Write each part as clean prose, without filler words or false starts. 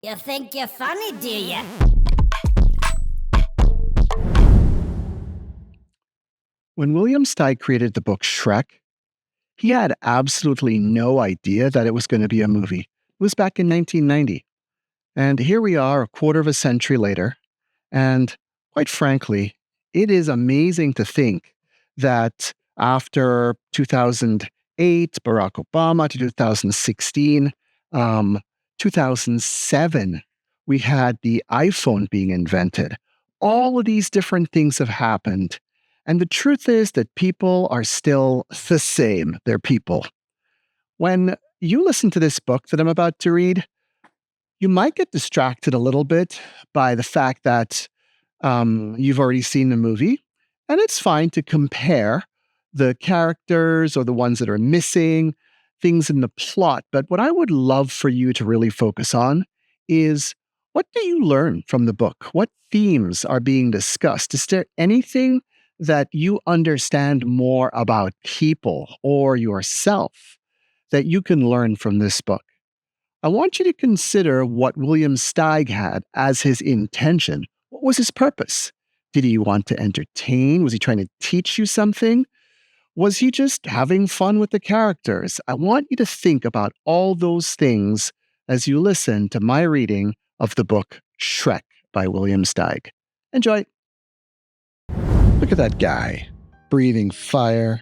You think you're funny, do you? When William Steig created the book Shrek, he had absolutely no idea that it was going to be a movie. It was back in 1990. And here we are, a quarter of a century later. And quite frankly, it is amazing to think that after 2008, Barack Obama, to 2016, 2007, we had the iPhone being invented. All of these different things have happened. And the truth is that people are still the same. They're people. When you listen to this book that I'm about to read, you might get distracted a little bit by the fact that you've already seen the movie, and it's fine to compare the characters or the ones that are missing, things in the plot. But what I would love for you to really focus on is, what do you learn from the book? What themes are being discussed? Is there anything that you understand more about people or yourself that you can learn from this book? I want you to consider what William Steig had as his intention. What was his purpose? Did he want to entertain? Was he trying to teach you something? Was he just having fun with the characters? I want you to think about all those things as you listen to my reading of the book Shrek by William Steig. Enjoy. Look at that guy, breathing fire,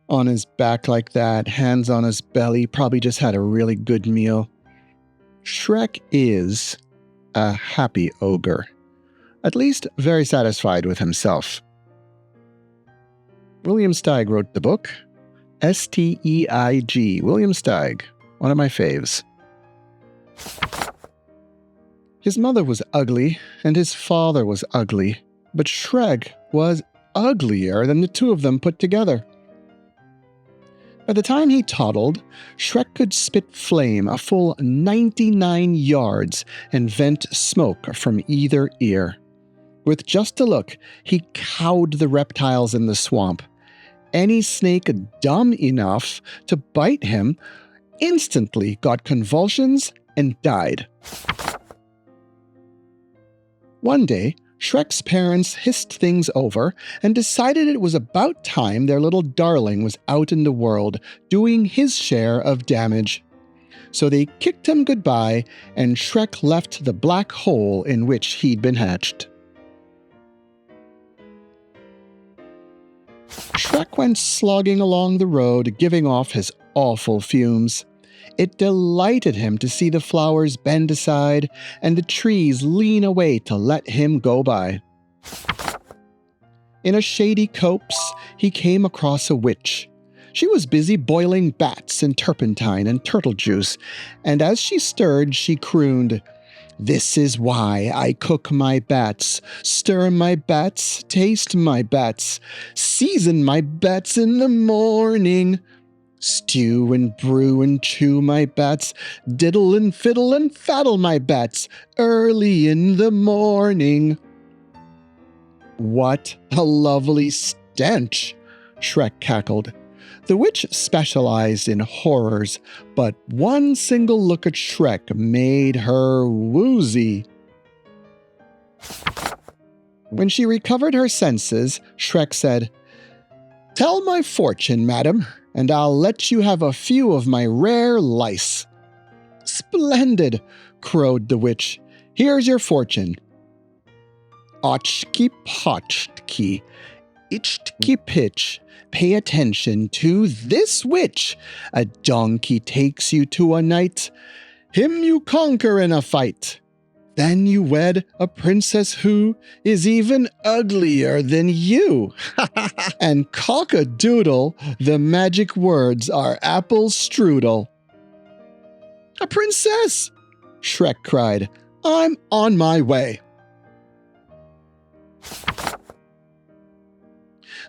on his back like that, hands on his belly, probably just had a really good meal. Shrek is a happy ogre, at least very satisfied with himself. William Steig wrote the book, S-T-E-I-G, William Steig, one of my faves. His mother was ugly, and his father was ugly, but Shrek was uglier than the two of them put together. By the time he toddled, Shrek could spit flame a full 99 yards and vent smoke from either ear. With just a look, he cowed the reptiles in the swamp. Any snake dumb enough to bite him instantly got convulsions and died. One day, Shrek's parents hissed things over and decided it was about time their little darling was out in the world doing his share of damage. So they kicked him goodbye, and Shrek left the black hole in which he'd been hatched. Shrek went slogging along the road, giving off his awful fumes. It delighted him to see the flowers bend aside and the trees lean away to let him go by. In a shady copse, he came across a witch. She was busy boiling bats in turpentine and turtle juice, and as she stirred, she crooned, "This is why I cook my bats, stir my bats, taste my bats, season my bats in the morning. Stew and brew and chew my bats, diddle and fiddle and faddle my bats, early in the morning." "What a lovely stench!" Shrek cackled. The witch specialized in horrors, but one single look at Shrek made her woozy. When she recovered her senses, Shrek said, "Tell my fortune, madam, and I'll let you have a few of my rare lice." "Splendid," crowed the witch. "Here's your fortune." "Ochki potchki, ichtki pitch. Pay attention to this witch. A donkey takes you to a knight. Him you conquer in a fight. Then you wed a princess who is even uglier than you. And cock-a-doodle, the magic words are apple strudel." "A princess!" Shrek cried. "I'm on my way."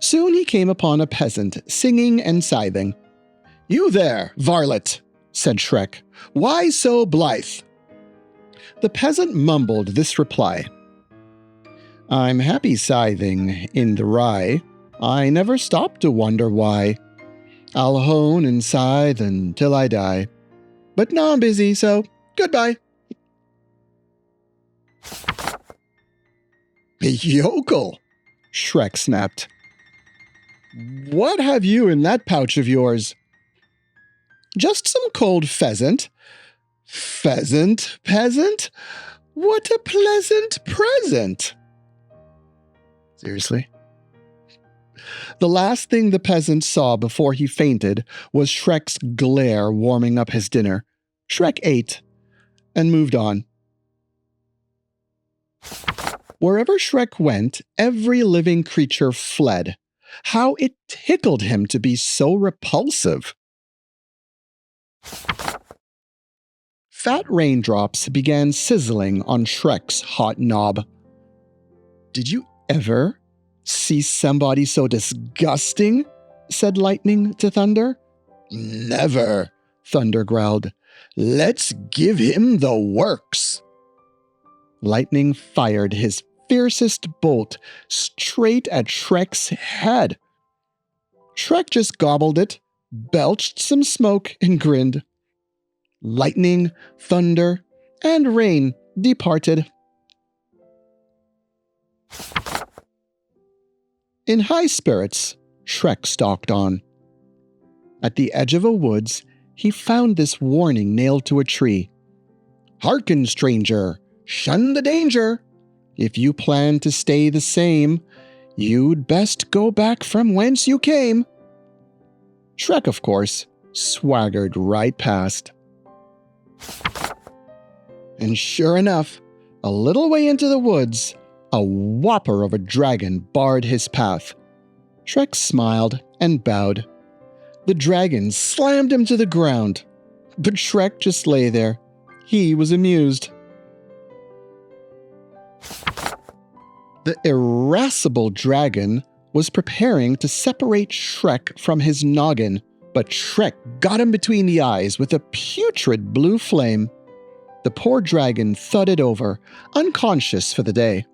Soon he came upon a peasant, singing and scything. "You there, varlet," said Shrek. "Why so blithe?" The peasant mumbled this reply. "I'm happy scything in the rye. I never stop to wonder why. I'll hone and scythe until I die. But now I'm busy, so goodbye." Yokel, Shrek snapped. What have you in that pouch of yours? Just some cold pheasant. Pheasant, peasant? What a pleasant present! Seriously? The last thing the peasant saw before he fainted was Shrek's glare warming up his dinner. Shrek ate and moved on. Wherever Shrek went, every living creature fled. How it tickled him to be so repulsive. Fat raindrops began sizzling on Shrek's hot knob. Did you ever see somebody so disgusting? Said Lightning to Thunder. Never, Thunder growled. Let's give him the works. Lightning fired his fiercest bolt straight at Shrek's head. Shrek just gobbled it, belched some smoke, and grinned. Lightning, thunder, and rain departed. In high spirits, Shrek stalked on. At the edge of a woods, he found this warning nailed to a tree. Hearken, stranger, shun the danger. If you plan to stay the same, you'd best go back from whence you came. Shrek, of course, swaggered right past. And sure enough, a little way into the woods, a whopper of a dragon barred his path. Shrek smiled and bowed. The dragon slammed him to the ground, but Shrek just lay there. He was amused. The irascible dragon was preparing to separate Shrek from his noggin, but Shrek got him between the eyes with a putrid blue flame. The poor dragon thudded over, unconscious for the day.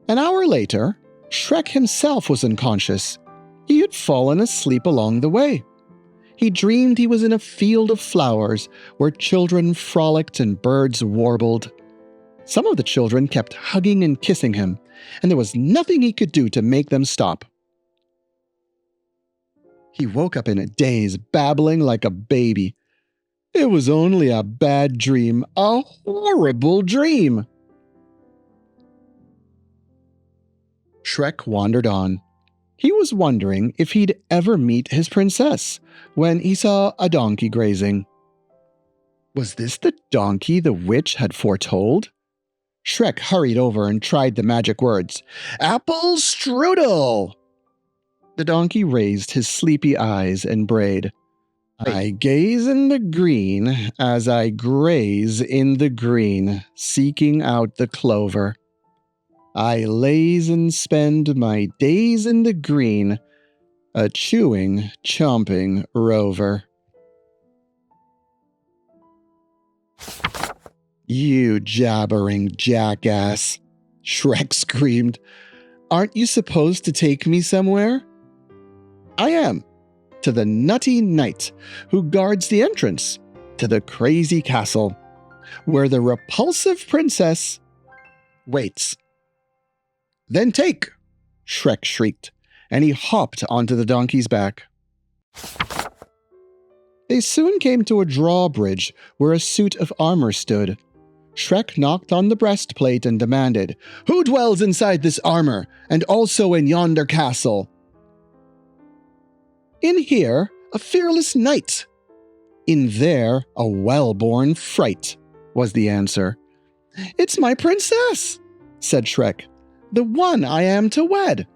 An hour later, Shrek himself was unconscious. He had fallen asleep along the way. He dreamed he was in a field of flowers where children frolicked and birds warbled. Some of the children kept hugging and kissing him, and there was nothing he could do to make them stop. He woke up in a daze, babbling like a baby. It was only a bad dream, a horrible dream. Shrek wandered on. He was wondering if he'd ever meet his princess when he saw a donkey grazing. Was this the donkey the witch had foretold? Shrek hurried over and tried the magic words. Apple strudel! The donkey raised his sleepy eyes and brayed. I gaze in the green as I graze in the green, seeking out the clover. I laze and spend my days in the green, a chewing, chomping rover. You jabbering jackass, Shrek screamed. Aren't you supposed to take me somewhere? I am. To the nutty knight who guards the entrance to the crazy castle, where the repulsive princess waits. Then take, Shrek shrieked, and he hopped onto the donkey's back. They soon came to a drawbridge where a suit of armor stood. Shrek knocked on the breastplate and demanded, Who dwells inside this armor, and also in yonder castle? In here, a fearless knight. In there, a well-born fright, was the answer. It's my princess, said Shrek, the one I am to wed.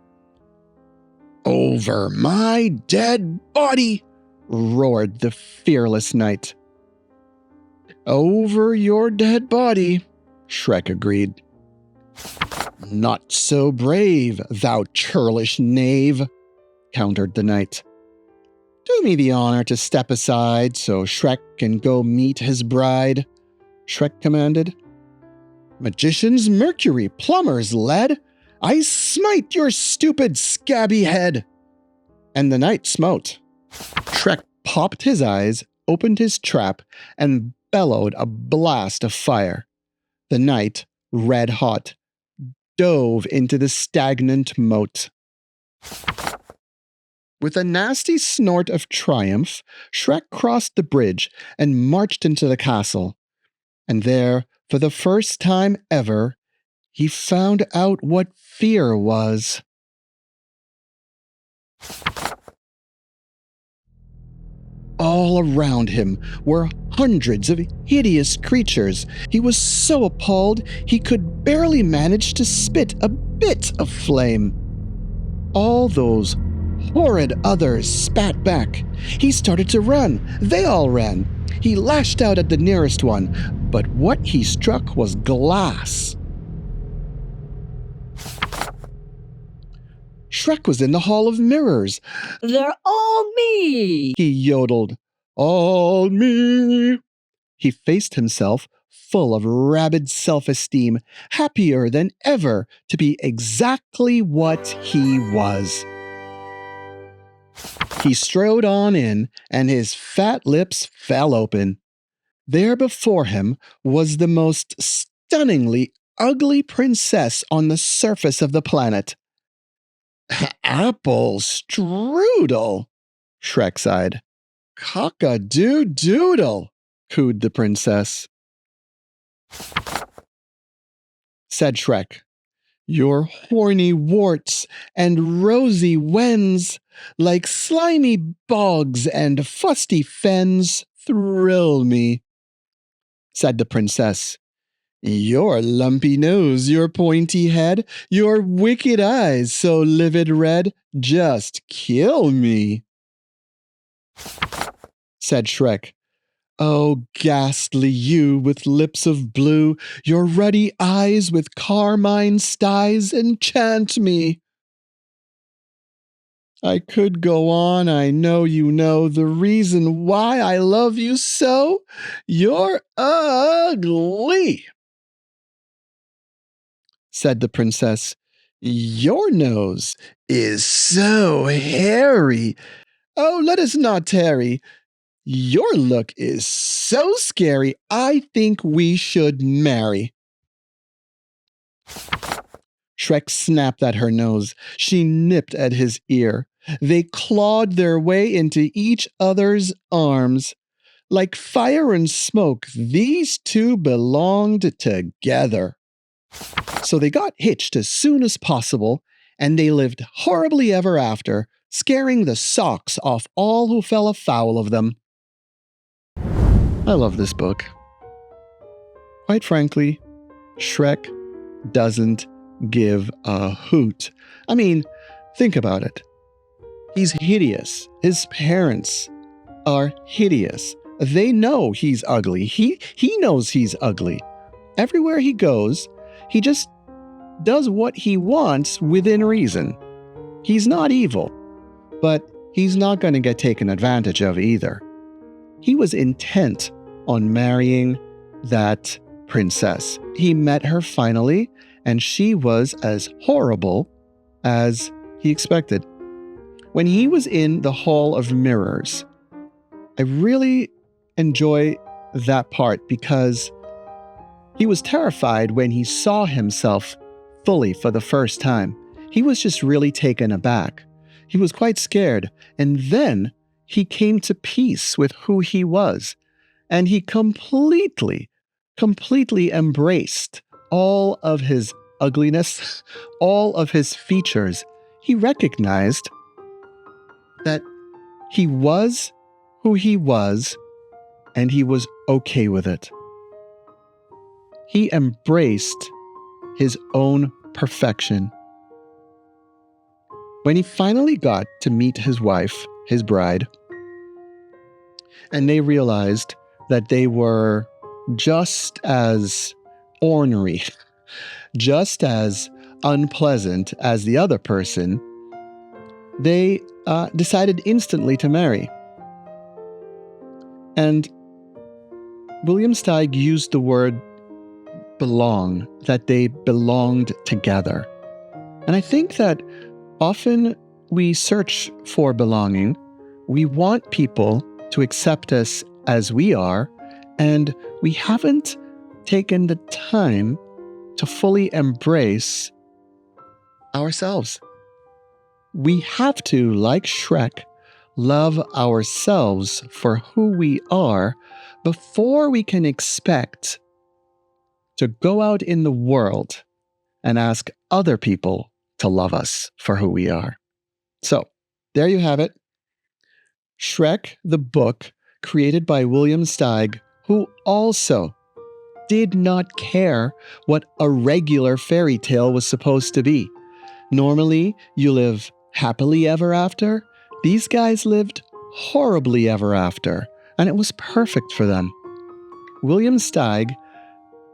Over my dead body, roared the fearless knight. Over your dead body, Shrek agreed. Not so brave, thou churlish knave, countered the knight. Do me the honor to step aside so Shrek can go meet his bride, Shrek commanded. Magician's mercury, plumber's lead, I smite your stupid scabby head. And the knight smote. Shrek popped his eyes, opened his trap, and bellowed a blast of fire. The knight, red hot, dove into the stagnant moat. With a nasty snort of triumph, Shrek crossed the bridge and marched into the castle. And there, for the first time ever, he found out what fear was. All around him were hundreds of hideous creatures. He was so appalled he could barely manage to spit a bit of flame. All those horrid others spat back. He started to run. They all ran. He lashed out at the nearest one, but what he struck was glass. Shrek was in the Hall of Mirrors. They're all me! He yodeled. All me! He faced himself, full of rabid self-esteem, happier than ever to be exactly what he was. He strode on in, and his fat lips fell open. There before him was the most stunningly ugly princess on the surface of the planet. Apple strudel, Shrek sighed. Cock-a-doo-doodle, cooed the princess. Said Shrek, your horny warts and rosy wens, like slimy bogs and fusty fens, thrill me. Said the princess, your lumpy nose, your pointy head, your wicked eyes so livid red, just kill me. Said Shrek, oh, ghastly you with lips of blue, your ruddy eyes with carmine styes enchant me. I could go on, I know you know the reason why I love you so. You're ugly. Said the princess, your nose is so hairy. Oh, let us not tarry. Your look is so scary, I think we should marry. Shrek snapped at her nose. She nipped at his ear. They clawed their way into each other's arms. Like fire and smoke, these two belonged together. So they got hitched as soon as possible, and they lived horribly ever after, scaring the socks off all who fell afoul of them. I love this book. Quite frankly, Shrek doesn't give a hoot. I mean, think about it. He's hideous. His parents are hideous. They know he's ugly. He knows he's ugly. Everywhere he goes, he just does what he wants within reason. He's not evil, but he's not going to get taken advantage of either. He was intent on marrying that princess. He met her finally, and she was as horrible as he expected. When he was in the Hall of Mirrors, I really enjoy that part because he was terrified when he saw himself fully for the first time. He was just really taken aback. He was quite scared, and then he came to peace with who he was, and he completely embraced all of his ugliness, all of his features. He recognized that he was who he was, and he was okay with it. He embraced his own perfection. When he finally got to meet his wife, his bride, and they realized that they were just as ornery, just as unpleasant as the other person, they decided instantly to marry. And William Steig used the word belong, that they belonged together. And I think that often we search for belonging. We want people to accept us as we are, and we haven't taken the time to fully embrace ourselves. We have to, like Shrek, love ourselves for who we are before we can expect to go out in the world and ask other people to love us for who we are. So, there you have it. Shrek, the book, created by William Steig, who also did not care what a regular fairy tale was supposed to be. Normally, you live happily ever after. These guys lived horribly ever after, and it was perfect for them. William Steig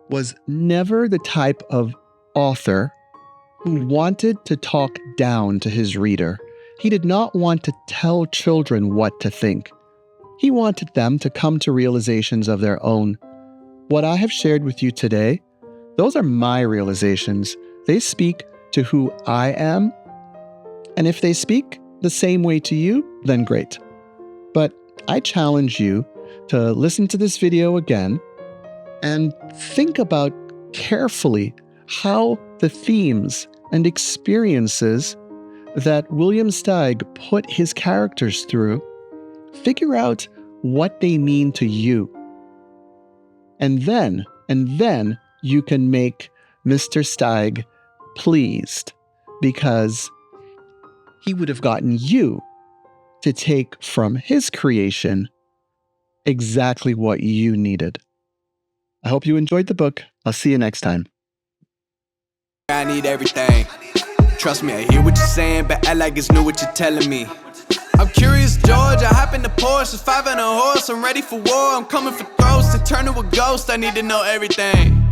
was never the type of author who wanted to talk down to his reader. He did not want to tell children what to think. He wanted them to come to realizations of their own. What I have shared with you today, those are my realizations. They speak to who I am. And if they speak the same way to you, then great. But I challenge you to listen to this video again and think about carefully how the themes and experiences that William Steig put his characters through, figure out what they mean to you. And then you can make Mr. Steig pleased, because he would have gotten you to take from his creation exactly what you needed. I hope you enjoyed the book. I'll see you next time. I need everything. Trust me, I hear what you're saying, but I like it's new what you're telling me. I'm curious, George. I hop in the Porsche, it's 5 and a horse. I'm ready for war. I'm coming for throats to turn to a ghost. I need to know everything.